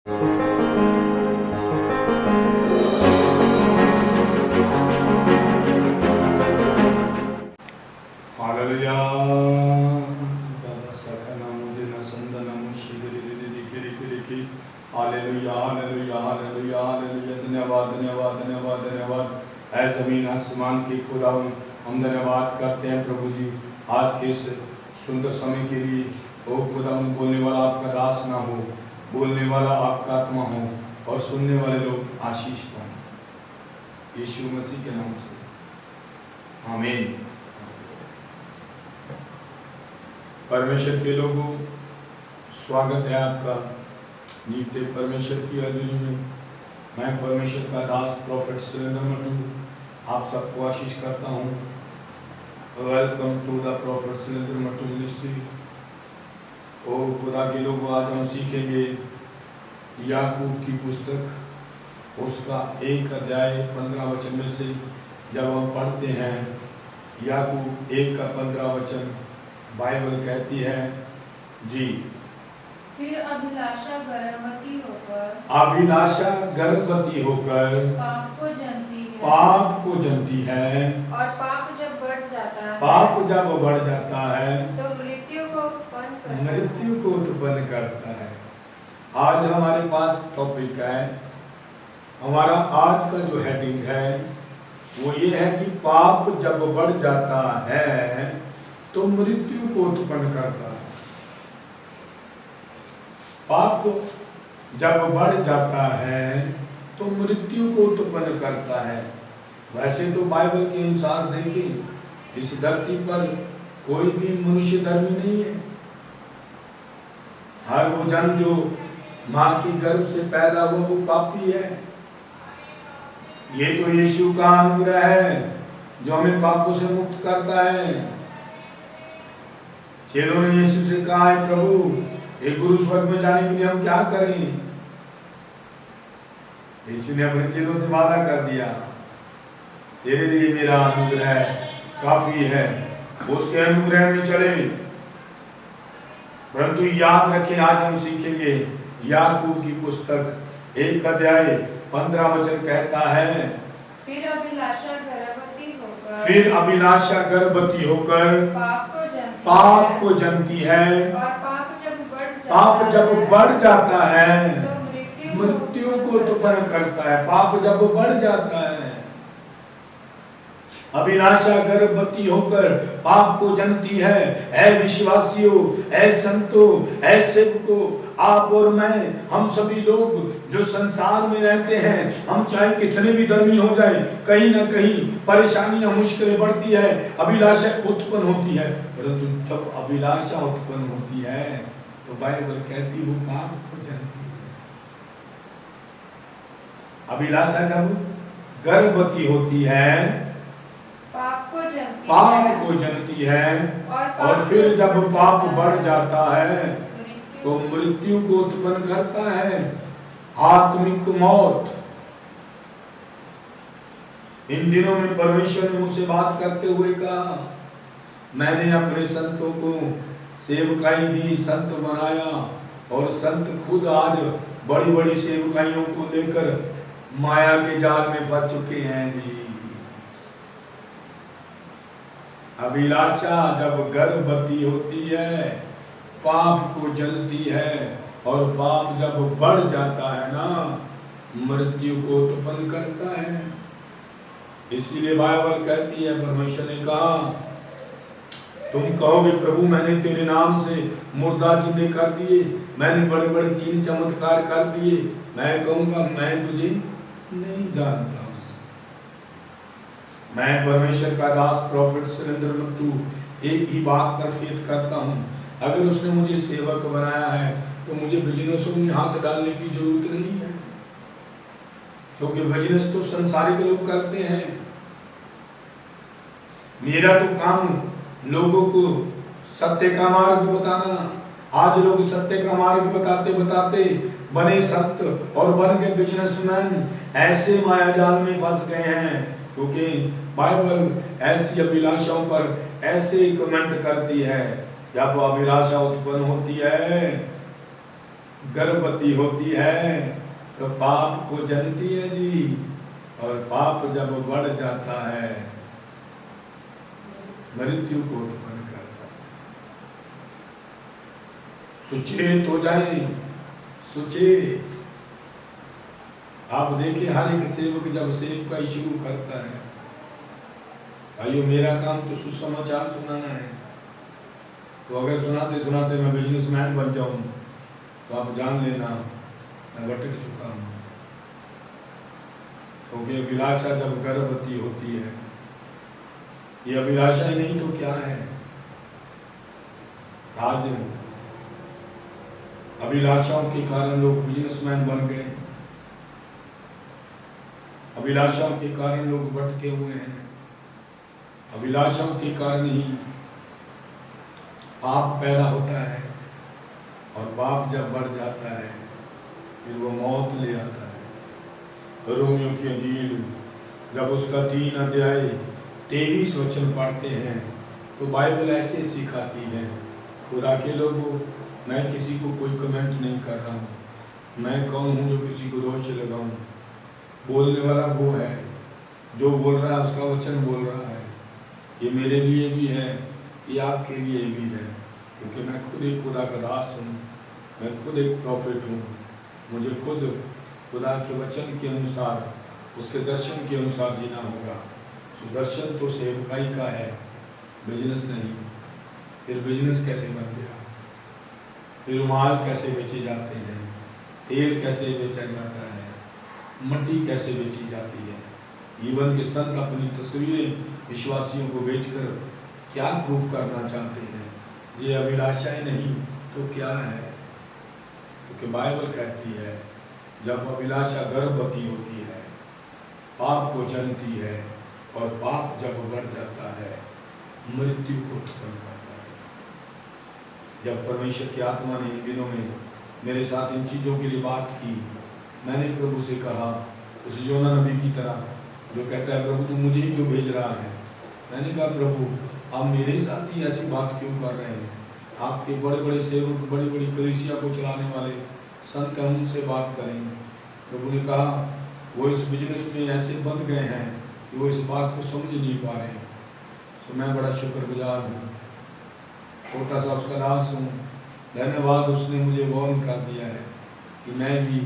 Hallelujah. दादा सखना मुझे न संदना मुझे दिखी। Hallelujah hallelujah hallelujah hallelujah. धन्यवाद धन्यवाद धन्यवाद धन्यवाद। ऐ जमीन आसमान की खुदा, हम धन्यवाद करते हैं प्रभु जी आज के इस सुंदर समय के लिए। ओ खुदा, बोलने वाला आपका दास ना हो, बोलने वाला आपका आत्मा हो और सुनने वाले लोग आशीष पाएं, यीशु मसीह के नाम से आमीन। परमेश्वर के लोगों, स्वागत है आपका जीते परमेश्वर की अर्जुनी में। मैं परमेश्वर का दास प्रोफेट सुरेंद्र मट्टू आप सबको आशीष करता हूँ। Welcome to the prophet Surendra Mattu ministry. ओ खुदा के लोगों, आज हम सीखेंगे याकूब की पुस्तक, उसका 1 अध्याय 15 वचन में से जब हम पढ़ते हैं याकूब 1 का 15 वचन, बाइबल कहती है जी, फिर अभिलाषा गर्भवती होकर पाप को जनती है और पाप जब बढ़ जाता है तो मृत्यु को उत्पन्न करता है। आज हमारे पास टॉपिक है, हमारा आज का जो हेडिंग है वो ये है कि पाप जब बढ़ जाता है तो मृत्यु को उत्पन्न करता है। पाप जब बढ़ जाता है तो मृत्यु को उत्पन्न करता है। वैसे तो बाइबल के अनुसार देखें, इस धरती पर कोई भी मनुष्य धर्मी नहीं है। हर वो जन जो मां के गर्भ से पैदा हुआ वो पापी है। ये तो यीशु का अनुग्रह है जो हमें पापों से मुक्त करता है। चेलों ने यीशु से कहा है, प्रभु एक गुरु स्वर्ग में जाने के लिए हम क्या करें? यीशु ने अपने चेलों से वादा कर दिया, तेरे लिए मेरा अनुग्रह काफी है, उसके अनुग्रह में चले। परंतु याद रखें, आज हम सीखेंगे याकूब की पुस्तक 1 अध्याय 15 वचन कहता है, फिर अभिलाषा गर्भवती होकर पाप को जनती है और पाप जब बढ़ जाता है तो मृत्यु को उत्पन्न करता है। पाप जब बढ़ जाता है, अभिलाषा गर्भवती होकर पाप को जनती है। ऐ विश्वासियों, ऐ संतों, ऐ सेवकों, आप और मैं, हम सभी लोग जो संसार में रहते हैं, हम चाहे कितने भी धर्मी हो जाए, कहीं ना कहीं परेशानियां, मुश्किलें बढ़ती है, अभिलाषा उत्पन्न होती है। परंतु जब अभिलाषा उत्पन्न होती है तो बाइबल कहती वो पाप को जनती है। अभिलाषा जब गर्भवती होती है पाप को जनती है और फिर जब पाप बढ़ जाता है तो मृत्यु को उत्पन्न करता है, आत्मिक मौत। इन दिनों में परमेश्वर ने मुझसे बात करते हुए कहा, मैंने अपने संतों को सेवकाई दी, संत बनाया और संत खुद आज बड़ी बड़ी सेवकाइयों को लेकर माया के जाल में फंस चुके हैं जी। अभिलाषा जब गर्भवती होती है पाप को जलती है और पाप जब बढ़ जाता है ना, मृत्यु को उत्पन्न करता है। इसीलिए बाइबल कहती है, परमेश्वर ने कहा, तुम कहोगे प्रभु मैंने तेरे नाम से मुर्दा जिंदे कर दिए, मैंने बड़े बड़े चिन्ह चमत्कार कर दिए। मैं कहूंगा मैं तुझे नहीं जानता। मैं परमेश्वर का दास प्रोफेट सुरेंद्र मट्टू एक ही बात पर फेथ करता हूँ, अगर उसने मुझे सेवक बनाया है तो मुझे बिजनेसों में हाथ डालने की जरूरत नहीं है, क्योंकि बिजनेस तो संसारिक लोग करते हैं। मेरा तो काम लोगों को सत्य का मार्ग बताना। आज लोग सत्य का मार्ग बताते बताते बने संत और बन गए बिजनेसमैन, ऐसे माया जाल में फंस गए हैं, क्योंकि बाइबल ऐसी अभिलाषाओं पर ऐसे कमेंट करती है, जब अभिलाषा उत्पन्न होती है गर्भवती होती है तो पाप को जनती है जी, और पाप जब बढ़ जाता है मृत्यु को उत्पन्न करता है। सुचेत हो जाए, सुचेत। आप देखिए हर एक सेवक जब सेवक का शुरू करता है, भाइयों मेरा काम तो सुसमाचार सुनाना है, तो अगर सुनाते सुनाते मैं बिजनेसमैन बन जाऊं तो आप जान लेना मैं भटक चुका हूं। क्योंकि अभिलाषा जब गर्भवती होती है, ये अभिलाषा ही नहीं तो क्या है। आज अभिलाषाओं के कारण लोग बिजनेसमैन बन गए, अभिलाषाओं के कारण लोग भटके हुए हैं, अभिलाषाओं के कारण ही पाप पैदा होता है, और पाप जब बढ़ जाता है फिर वो मौत ले आता है। रोमियो की अंजील जब उसका 3 अध्याय 23 वचन पढ़ते हैं तो बाइबल ऐसे सिखाती है, खुदा के लोगों मैं किसी को कोई कमेंट नहीं कर रहा हूँ, मैं कौन हूँ जो किसी को दोष लगाऊं। बोलने वाला वो है जो बोल रहा है, उसका वचन बोल रहा है। ये मेरे लिए भी है, ये आपके लिए भी है, क्योंकि मैं खुद एक खुदा का दास हूँ, मैं खुद एक प्रॉफिट हूँ। मुझे खुद खुदा के वचन के अनुसार, उसके दर्शन के अनुसार जीना होगा। तो दर्शन तो सेवकाई का है, बिजनेस नहीं। फिर बिजनेस कैसे बन गया? फिर रुमाल कैसे बेचे जाते हैं, तेल कैसे बेचा जाता है, मट्टी कैसे बेची जाती है। इवन के संत अपनी तस्वीरें विश्वासियों को बेचकर क्या प्रूफ करना चाहते हैं? ये अभिलाषाएं नहीं तो क्या है? क्योंकि बाइबल कहती है जब अभिलाषा गर्भवती होती है, पाप को जनती है, और पाप जब बढ़ जाता है मृत्यु को उत्पन्न करता है। जब परमेश्वर की आत्मा ने इन दिनों में मेरे साथ इन चीज़ों के लिए बात की, मैंने प्रभु से कहा, उस योना नबी की तरह जो कहता है प्रभु तू मुझे ही क्यों भेज रहा है। मैंने कहा प्रभु आप मेरे साथ ही ऐसी बात क्यों कर रहे हैं? आपके बड़े बड़े सेवक, बड़ी बड़ी कलीसिया को चलाने वाले संत का उनसे बात करें। प्रभु ने कहा वो इस बिजनेस में ऐसे बंध गए हैं कि वो इस बात को समझ नहीं पा रहे। तो मैं बड़ा शुक्रगुजार हूँ, छोटा सा उसका दास हूँ। धन्यवाद, उसने मुझे वार्न कर दिया है कि मैं भी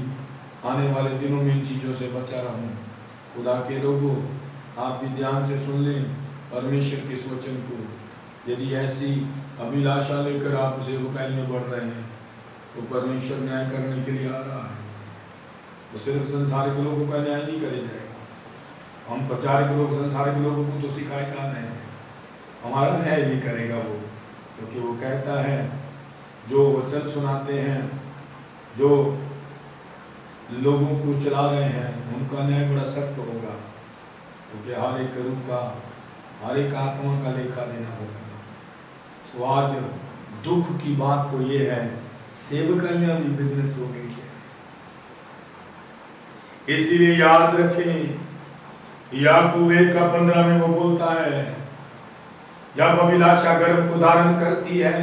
आने वाले दिनों में इन चीज़ों से बचा रहूँ। खुदा के लोगों आप भी ध्यान से सुन लें परमेश्वर के इस वचन को। यदि ऐसी अभिलाषा लेकर आप सेवकाई में बढ़ रहे हैं तो परमेश्वर न्याय करने के लिए आ रहा है। वो सिर्फ संसारिक लोगों का न्याय नहीं करेगा, हम प्रचारक लोग संसारिक लोगों को तो सिखाएगा नहीं, हमारा न्याय भी करेगा वो। क्योंकि वो कहता है जो वचन सुनाते हैं, जो लोगों को चला रहे हैं, उनका न्याय बड़ा सख्त होगा। क्योंकि हर एक रूप का, हर एक आत्मा का लेखा देना होगा। तो आज दुख की बात तो ये है सेवकाइयां भी बिजनेस हो गई है। इसीलिए याद रखें याकूब 1:15 में वो बोलता है जब अभिलाषा गर्भ को धारण करती है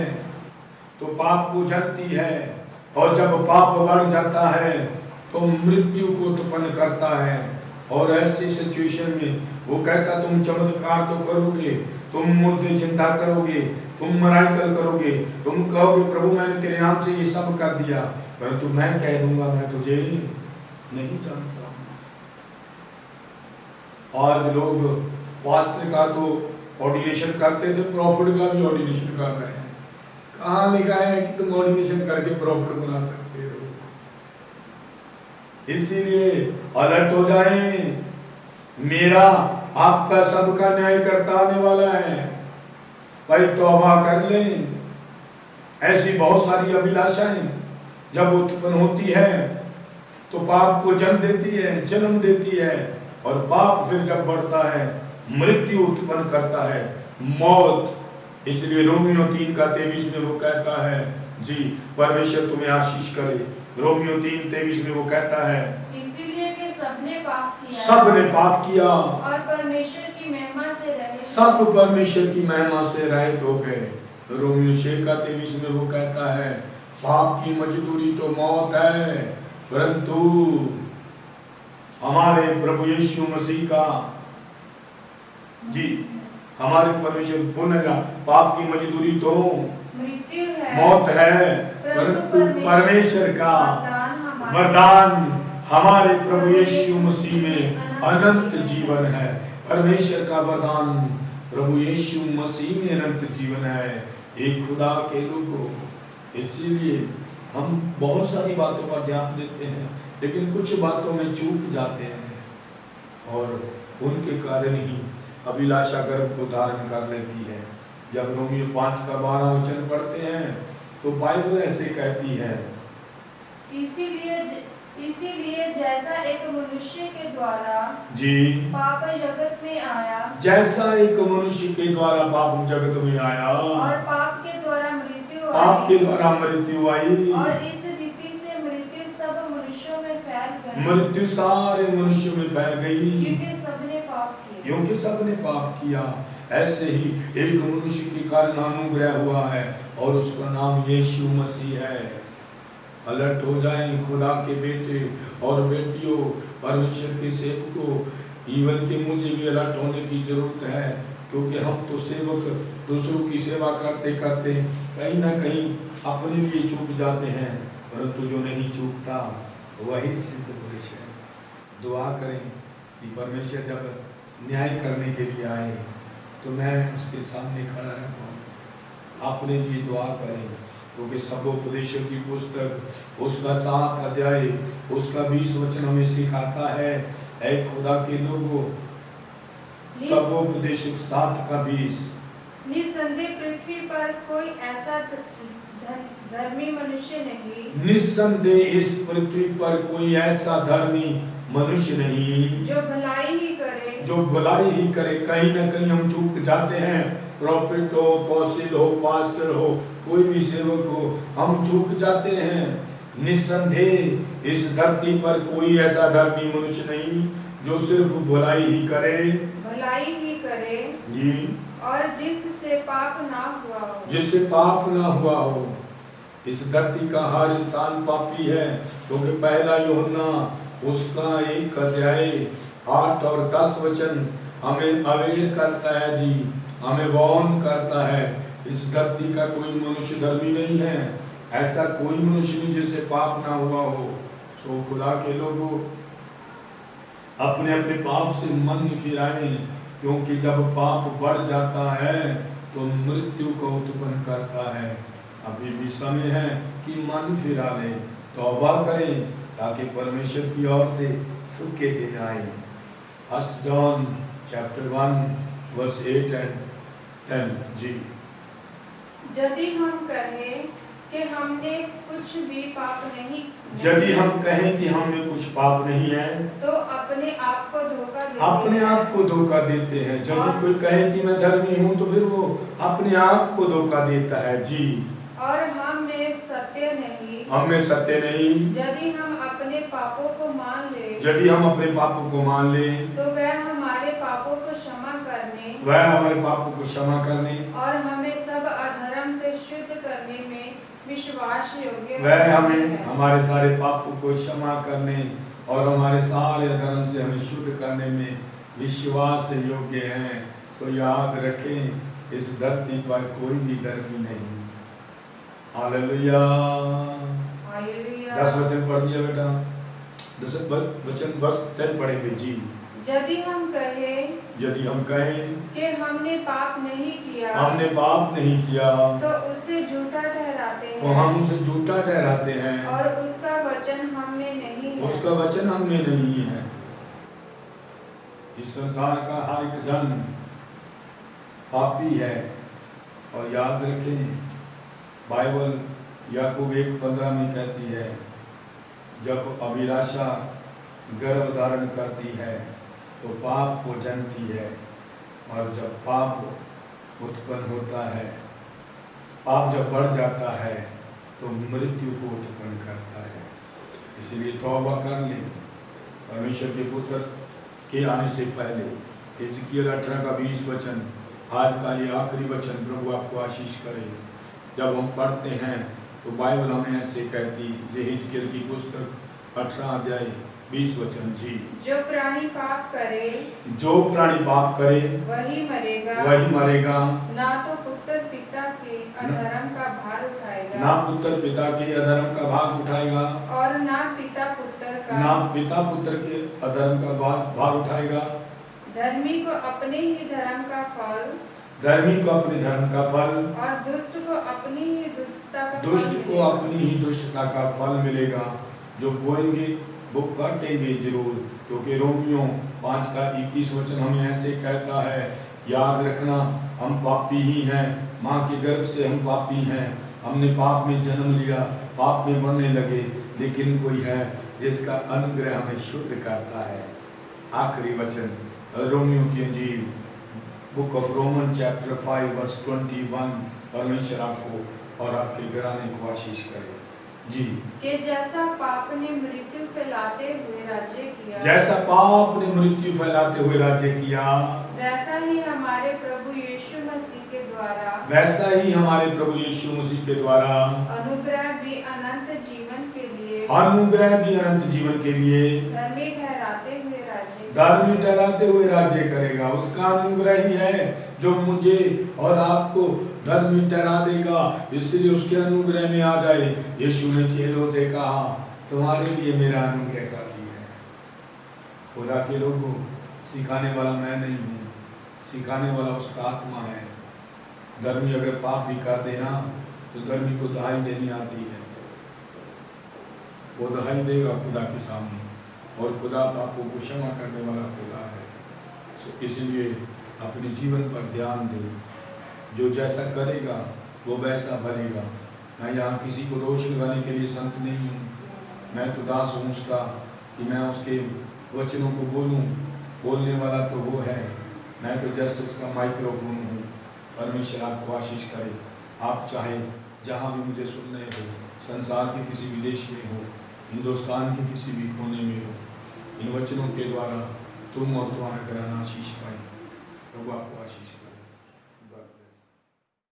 तो पाप को जनती है, और जब पाप बढ़ जाता है तो मृत्यु को उत्पन्न करता है। और ऐसी सिचुएशन में वो कहता तुम चमत्कार तो करोगे, तुम मुर्दे जिंदा करोगे, तुम मराइकल करोगे, तुम कहोगे प्रभु मैंने तेरे नाम से ये सब कर दिया, परंतु मैं कह दूंगा मैं तुझे नहीं जानता। आज लोग पास्टर का तो ऑर्डिनेशन करते थे, प्रॉफिट का भी ऑर्डिनेशन कर रहे हैं। कहाँ लिखा है कि तुम ऑर्डिनेशन करके प्रॉफिट बना सकते हो? इसीलिए अलर्ट हो जाएं, मेरा आपका सबका न्याय करता आने वाला है। भाई तौबा कर लें। ऐसी बहुत सारी अभिलाषाएं जब उत्पन्न होती है तो पाप को जन्म देती है, और पाप फिर जब बढ़ता है मृत्यु उत्पन्न करता है, मौत। इसलिए रोमियो 3:23 में वो कहता है जी परमेश्वर तुम्हें आशीष करे। रोमियो 3:23 में वो कहता है इसीलिए कि सबने पाप किया और परमेश्वर की महिमा से रहित, सब परमेश्वर की महिमा से रहित हो गए। रोमियो 6:23 में वो कहता है पाप की मजदूरी तो मौत है, परंतु हमारे प्रभु यीशु मसीह का जी हमारे परमेश्वर पुनः पाप की मजदूरी तो मृत्यु है, मौत है, परंतु परमेश्वर का वरदान हमारे प्रभु यीशु मसीह में अनंत जीवन है। परमेश्वर का वरदान प्रभु यीशु मसीह में अनंत जीवन है। एक खुदा के लोगों, इसीलिए हम बहुत सारी बातों पर ध्यान देते हैं, लेकिन कुछ बातों में चूक जाते हैं और उनके कारण ही अभिलाषा गर्भ को धारण कर लेती है। जब रोमियो 5 का 12 वचन पढ़ते हैं तो बाइबल ऐसे कहती है, इसीलिए जैसा एक मनुष्य के द्वारा जी पाप जगत में आया, जैसा एक मनुष्य के द्वारा पाप जगत में आया और पाप के द्वारा मृत्यु पाप के आई, द्वारा मृत्यु आई, और इस रीति से मृत्यु सब मनुष्यों में फैल गई, मृत्यु सारे मनुष्यों में फैल गई, क्योंकि सबने पाप किया। क्योंकि सबने पाप किया। ऐसे ही एक मनुष्य के कारण अनुग्रह हुआ है और उसका नाम यीशु मसीह है। अलर्ट हो जाएं खुदा के बेटे और बेटियों, परमेश्वर के सेवकों, इवन के मुझे भी अलर्ट होने की जरूरत है, क्योंकि हम तो सेवक दूसरों की सेवा करते करते कहीं ना कहीं अपने लिए चूक जाते हैं, परंतु जो नहीं चूकता वही सिद्ध पुरुष है। दुआ करें कि परमेश्वर जब न्याय करने के लिए आए तो मैं उसके सामने खड़ा रहूँ। अपने लिए दुआ करें, क्योंकि सबोपदेशों की पुस्तक उसका 7 अध्याय उसका 20 वचन हमें सिखाता है, ऐ खुदा के लोगों, सबोपदेशक 7 का 20, निस्संदेह पृथ्वी पर कोई ऐसा धर्मी मनुष्य नहीं, निस्संदेह इस पृथ्वी पर कोई ऐसा धर्मी मनुष्य नहीं जो भलाई ही करे, जो भलाई ही करे। कहीं ना कहीं हम चूक जाते हैं, प्रॉफिट हो, अपोस्टल हो, पास्टर हो, कोई भी सेवक हो, हम चूक जाते हैं। निस्संदेह इस धरती पर कोई ऐसा धर्मी मनुष्य नहीं जो सिर्फ भलाई ही करे, भलाई ही करे जी, और जिससे पाप ना हुआ हो, जिससे पाप ना हुआ हो। इस धरती का हर इंसान पापी है, क्योंकि पहला यूहन्ना उसका 1 अध्याय 8 और 10 वचन हमें अवेयर करता है जी, हमें वार्न करता है। इस धरती का कोई मनुष्य धर्मी नहीं है, ऐसा कोई मनुष्य नहीं जिससे पाप ना हुआ हो। सो खुदा के लोगों, अपने अपने पाप से मन फिराएं, क्योंकि जब पाप बढ़ जाता है तो मृत्यु को उत्पन्न करता है। अभी भी समय है कि मन फिरा लें, तौबा करें, ताकि परमेश्वर की ओर से सुख के दिन आए। 1 जॉन चैप्टर 1 वर्स 8 and 10 जी। यदि हम कहें कि हमने कुछ भी पाप नहीं, यदि हम कहें कि हमें कुछ पाप नहीं है, तो अपने आप को धोखा देते अपने हैं। आप को धोखा देते हैं। जब कोई कहे कि मैं धर्मी हूँ तो फिर वो अपने आप को धोखा देता है जी। और हम में सत्य नहीं, हमें सत्य नहीं, यदि हम अपने पापों को मान ले, यदि हम अपने पापों को मान लें, तो वह हमारे पापों को क्षमा करने, वह हमारे पापों को क्षमा करने और हमें सब अधर्म से शुद्ध करने में विश्वास योग्य, वह हमें हमारे सारे पापों को क्षमा करने और हमारे सारे अधर्म से हमें शुद्ध करने में विश्वास योग्य हैं। तो याद रखें, इस धरती पर कोई भी धर्मी नहीं। हालेलुया। 10 वचन पढ़ दिया बेटा, 10 वचन बस 10 पढ़ेंगे जी। यदि हम कहें कि हमने पाप नहीं किया, हमने पाप नहीं किया, तो उससे झूठा ठहराते हैं, तो हम उसे झूठा ठहराते हैं और उसका वचन हम में नहीं है। उसका वचन हम में नहीं है। इस संसार का हर एक जन पापी है। और याद रखें, बाइबल याकूब 1:15 में कहती है, जब अभिलाषा गर्भ धारण करती है तो पाप को जन्मती है, और जब पाप उत्पन्न होता है, पाप जब बढ़ जाता है तो मृत्यु को उत्पन्न करता है। इसलिए तौबा कर लें, परमेश्वर के पुत्र के आने से पहले। हिजकिय्याह 18 का 20 वचन, आज का ये आखिरी वचन, प्रभु आपको आशीष करे। जब हम पढ़ते हैं तो बाइबल हमें ऐसे कहती, यहेजकेल की पुस्तक 18 अध्याय 20 वचन जी। जो प्राणी पाप करे वही मरेगा, ना तो पुत्र पिता के अधर्म का भार उठाएगा, और ना पिता पुत्र के अधर्म का भार उठाएगा। धर्मी को अपने ही धर्म का फल, और दुष्ट को अपनी ही दुष्टता का फल मिलेगा। जो बोएंगे वो काटेंगे जरूर, क्योंकि रोमियों 5:21 वचन हमें ऐसे कहता है, याद रखना हम पापी ही हैं, माँ के गर्भ से हम पापी हैं, हमने पाप में जन्म लिया, पाप में मरने लगे, लेकिन कोई है जिसका अनुग्रह हमें शुद्ध करता है। आखिरी वचन रोमियों की अंजील book of Roman chapter 5 verse 21। परमेश्वर आपको और आपके घराने को आशीष करे जी। कि जैसा पाप ने मृत्यु फैलाते हुए राज्य किया, वैसा ही हमारे प्रभु यीशु मसीह के द्वारा अनुग्रह भी अनंत जीवन के लिए धर्मी ठहराते हुए राज्य करेगा। उसका अनुग्रह ही है जो मुझे और आपको धर्मी ठहरा देगा, इसलिए उसके अनुग्रह में आ जाए। यीशु ने चेलों से कहा, तुम्हारे लिए मेरा अनुग्रह काफी है। खुदा के लोगों, सिखाने वाला मैं नहीं हूँ, सिखाने वाला उसका आत्मा है। धर्मी अगर पाप भी कर देना तो धर्मी को दहाई देनी आती है, वो दहाई देगा खुदा के सामने, और खुदा पापों को क्षमा करने वाला खुदा है। इसलिए अपने जीवन पर ध्यान दो, जो जैसा करेगा वो वैसा भरेगा। मैं यहाँ किसी को दोष लगाने के लिए संत नहीं हूँ, मैं तो दास हूँ उसका, कि मैं उसके वचनों को बोलूँ। बोलने वाला तो वो है, मैं तो जस्ट उसका माइक्रोफोन हूँ। परमेश्वर आपको आशीष करे। आप चाहे जहाँ भी मुझे सुन रहे हो, संसार के किसी भी देश में हो, हिंदुस्तान के किसी भी कोने में हो, इन वचनों के द्वारा तुम और तुम्हारा घराना आशीष पाए। प्रभु आपको आशीष करे।